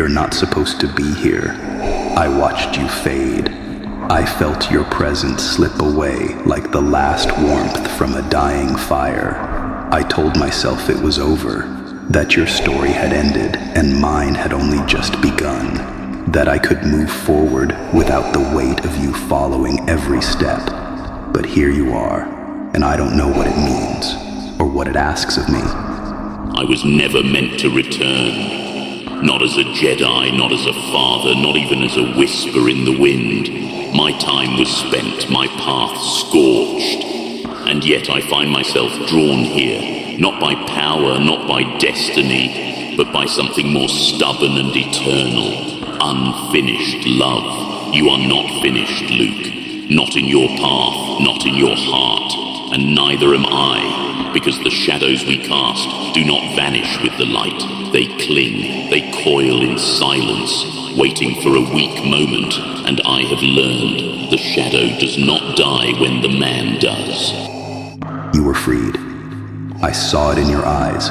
You're not supposed to be here. I watched you fade. I felt your presence slip away like the last warmth from a dying fire. I told myself it was over, that your story had ended and mine had only just begun, that I could move forward without the weight of you following every step. But here you are, and I don't know what it means, or what it asks of me. I was never meant to return. Not as a Jedi, not as a father, not even as a whisper in the wind. My time was spent, my path scorched. And yet I find myself drawn here, not by power, not by destiny, but by something more stubborn and eternal. Unfinished love. You are not finished, Luke. Not in your path, not in your heart, and neither am I, because the shadows we cast do not vanish with the light. They cling, they coil in silence, waiting for a weak moment, and I have learned the shadow does not die when the man does. You were freed. I saw it in your eyes.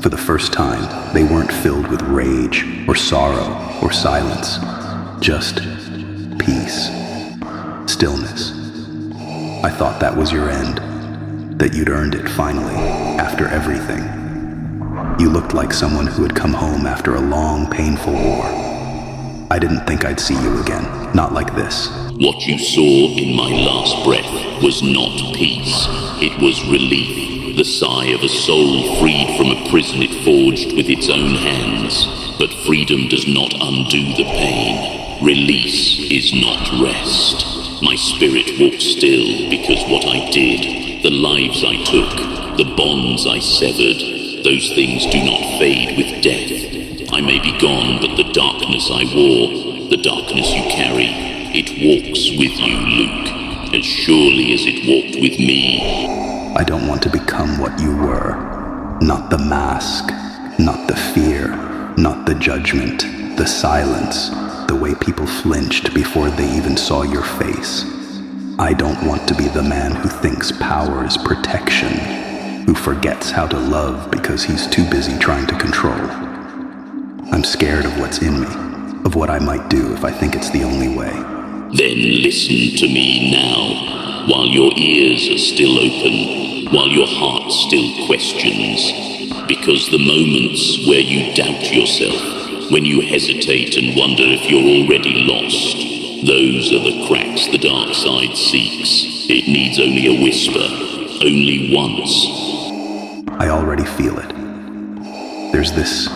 For the first time, they weren't filled with rage, or sorrow, or silence. Just peace. Stillness. I thought that was your end, that you'd earned it finally, after everything. You looked like someone who had come home after a long, painful war. I didn't think I'd see you again, not like this. What you saw in my last breath was not peace. It was relief, the sigh of a soul freed from a prison it forged with its own hands. But freedom does not undo the pain. Release is not rest. My spirit walked still because what I did, the lives I took, the bonds I severed, those things do not fade with death. I may be gone, but the darkness I wore, the darkness you carry, it walks with you, Luke, as surely as it walked with me. I don't want to become what you were. Not the mask, not the fear, not the judgment, the silence, the way people flinched before they even saw your face. I don't want to be the man who thinks power is protection, who forgets how to love because he's too busy trying to control. I'm scared of what's in me, of what I might do if I think it's the only way. Then listen to me now, while your ears are still open, while your heart still questions, because the moments where you doubt yourself, when you hesitate and wonder if you're already lost, those are the cracks the dark side seeks. It needs only a whisper, only once. I already feel it. There's this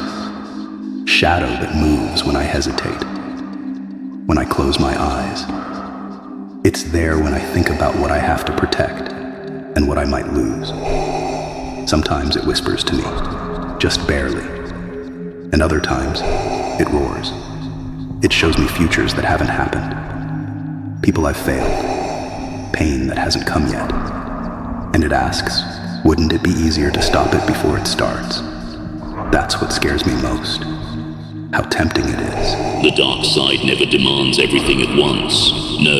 shadow that moves when I hesitate, when I close my eyes. It's there when I think about what I have to protect and what I might lose. Sometimes it whispers to me, just barely. And other times, it roars. It shows me futures that haven't happened, people I've failed, pain that hasn't come yet. And it asks, wouldn't it be easier to stop it before it starts? That's what scares me most. How tempting it is. The dark side never demands everything at once. No,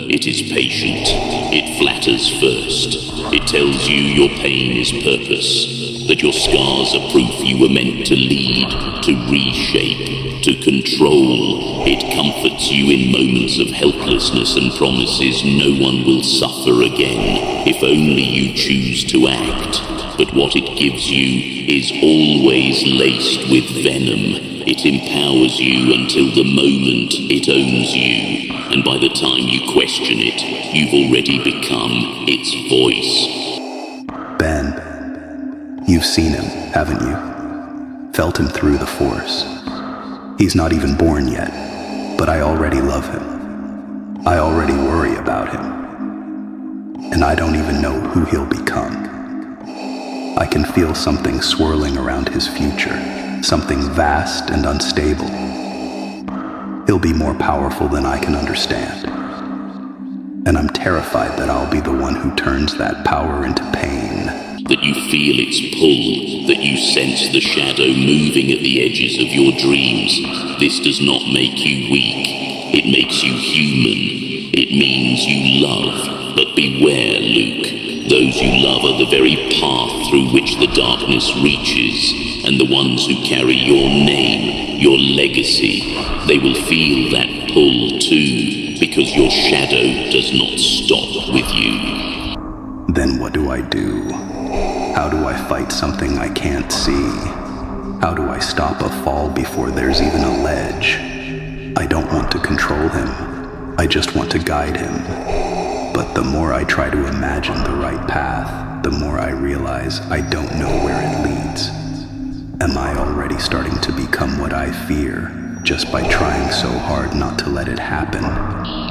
it is patient. It flatters first. It tells you your pain is purpose, that your scars are proof you were meant to lead, to reshape, to control. It comforts you in moments of helplessness and promises no one will suffer again, if only you choose to act. But what it gives you is always laced with venom. It empowers you until the moment it owns you, and by the time you question it, you've already become its voice. Ben, you've seen him, haven't you? Felt him through the Force. He's not even born yet, but I already love him. I already worry about him. And I don't even know who he'll become. I can feel something swirling around his future, something vast and unstable. He'll be more powerful than I can understand. And I'm terrified that I'll be the one who turns that power into pain. That you feel its pull, that you sense the shadow moving at the edges of your dreams. This does not make you weak. It makes you human. It means you love. But beware, Luke. Those you love are the very path through which the darkness reaches, and the ones who carry your name your legacy. They will feel that pull too, because your shadow does not stop with you. Then what do I do? How do I fight something I can't see? How do I stop a fall before there's even a ledge? I don't want to control him. I just want to guide him. But the more I try to imagine the right path, the more I realize I don't know where it leads. Am I already starting to become what I fear, just by trying so hard not to let it happen?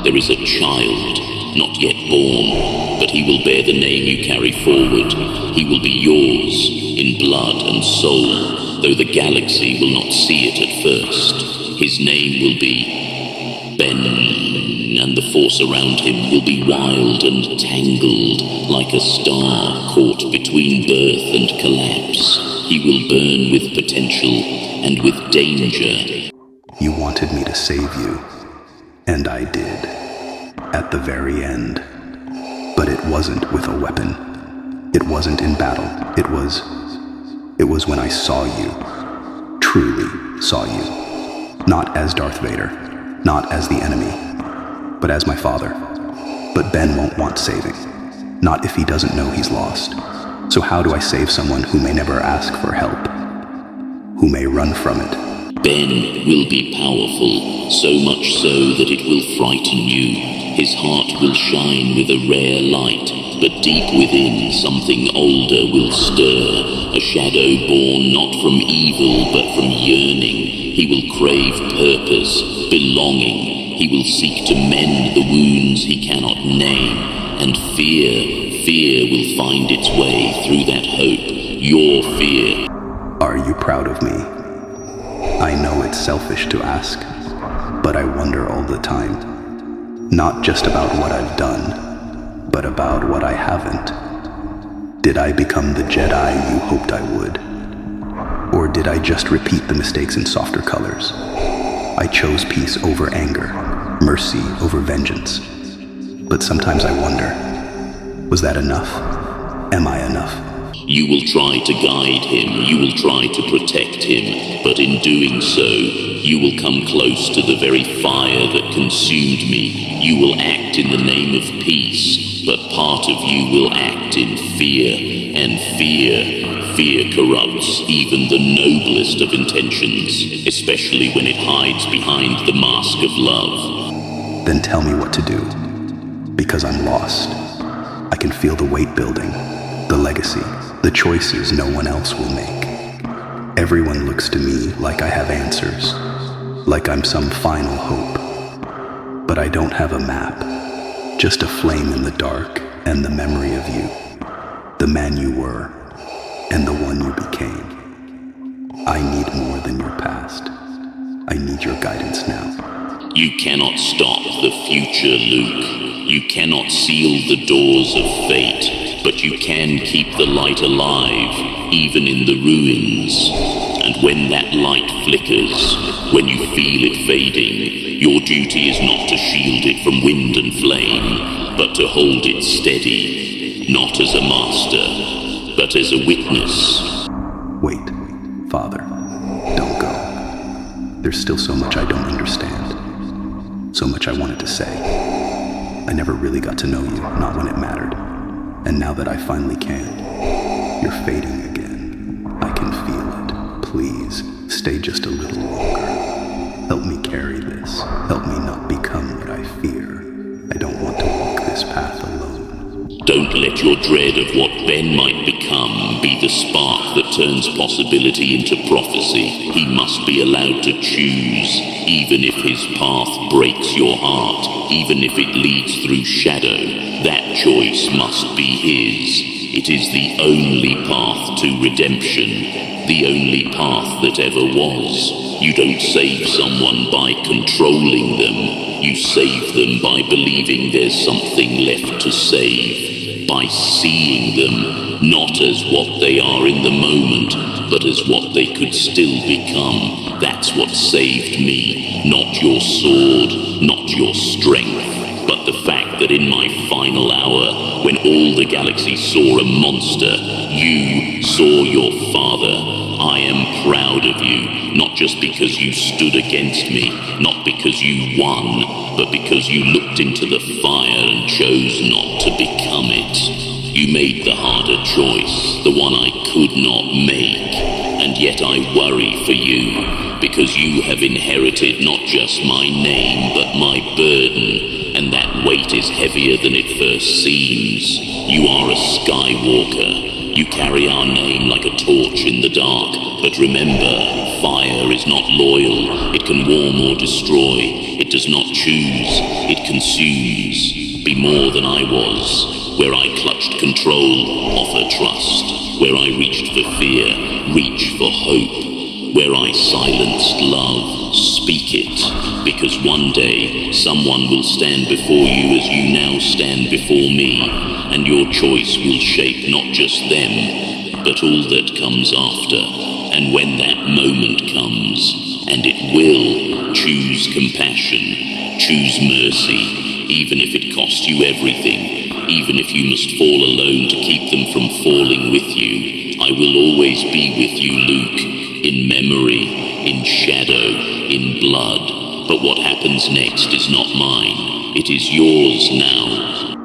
There is a child, not yet born, but he will bear the name you carry forward. He will be yours, in blood and soul, though the galaxy will not see it at first. His name will be Ben, and the force around him will be wild and tangled, like a star caught between birth and collapse. He will burn with potential and with danger. You wanted me to save you, and I did, at the very end. But it wasn't with a weapon. It wasn't in battle. It was when I saw you, truly saw you. Not as Darth Vader, not as the enemy, but as my father. But Ben won't want saving, not if he doesn't know he's lost. So how do I save someone who may never ask for help, who may run from it? Ben will be powerful, so much so that it will frighten you. His heart will shine with a rare light, but deep within something older will stir, a shadow born not from evil but from yearning. He will crave purpose, belonging. He will seek to mend the wounds he cannot name, and fear will find its way through that hope, your fear. Are you proud of me? I know it's selfish to ask, but I wonder all the time. Not just about what I've done, but about what I haven't. Did I become the Jedi you hoped I would? Or did I just repeat the mistakes in softer colors? I chose peace over anger, mercy over vengeance. But sometimes I wonder, was that enough? Am I enough? You will try to guide him, you will try to protect him, but in doing so, you will come close to the very fire that consumed me. You will act in the name of peace, but part of you will act in fear, and fear corrupts even the noblest of intentions, especially when it hides behind the mask of love. Then tell me what to do, because I'm lost. I can feel the weight building, the legacy, the choices no one else will make. Everyone looks to me like I have answers, like I'm some final hope. But I don't have a map, just a flame in the dark and the memory of you, the man you were, and the one you became. I need more than your past. I need your guidance now. You cannot stop the future, Luke. You cannot seal the doors of fate, but you can keep the light alive, even in the ruins. And when that light flickers, when you feel it fading, your duty is not to shield it from wind and flame, but to hold it steady, not as a master, but as a witness. Wait, Father, don't go. There's still so much I don't understand, so much I wanted to say. I never really got to know you, not when it mattered. And now that I finally can, you're fading again. I can feel it. Please, stay just a little longer. Help me carry this. Help me not become what I fear. I don't want to walk this path alone. Don't let your dread of what Ben might become be the spark that turns possibility into prophecy. He must be allowed to choose, even if his path breaks your heart, even if it leads through shadow. That choice must be his. It is the only path to redemption, the only path that ever was. You don't save someone by controlling them. You save them by believing there's something left to save, by seeing them not as what they are in the moment, but as what they could still become. That's what saved me. Not your sword, not your strength, but the fact that in my final hour, when all the galaxy saw a monster, you saw your father. I am proud of you, not just because you stood against me, not because you won, but because you looked into the fire and chose not to become it. You made the harder choice, the one I could not make, and yet I worry for you, because you have inherited not just my name, but my burden, and that weight is heavier than it first seems. You are a Skywalker. You carry our name like a torch in the dark, but remember, fire is not loyal. It can warm or destroy. It does not choose. It consumes. Be more than I was, where I clutched control, offer trust, where I reached for fear, reach for hope, where I silenced love, speak it, because one day someone will stand before you as you now stand before me, and your choice will shape not just them, but all that comes after. And when that moment comes, and it will, choose compassion, choose mercy, even if it costs you everything, even if you must fall alone to keep them from falling with you. I will always be with you, Luke. In memory, in shadow, in blood. But what happens next is not mine. It is yours now.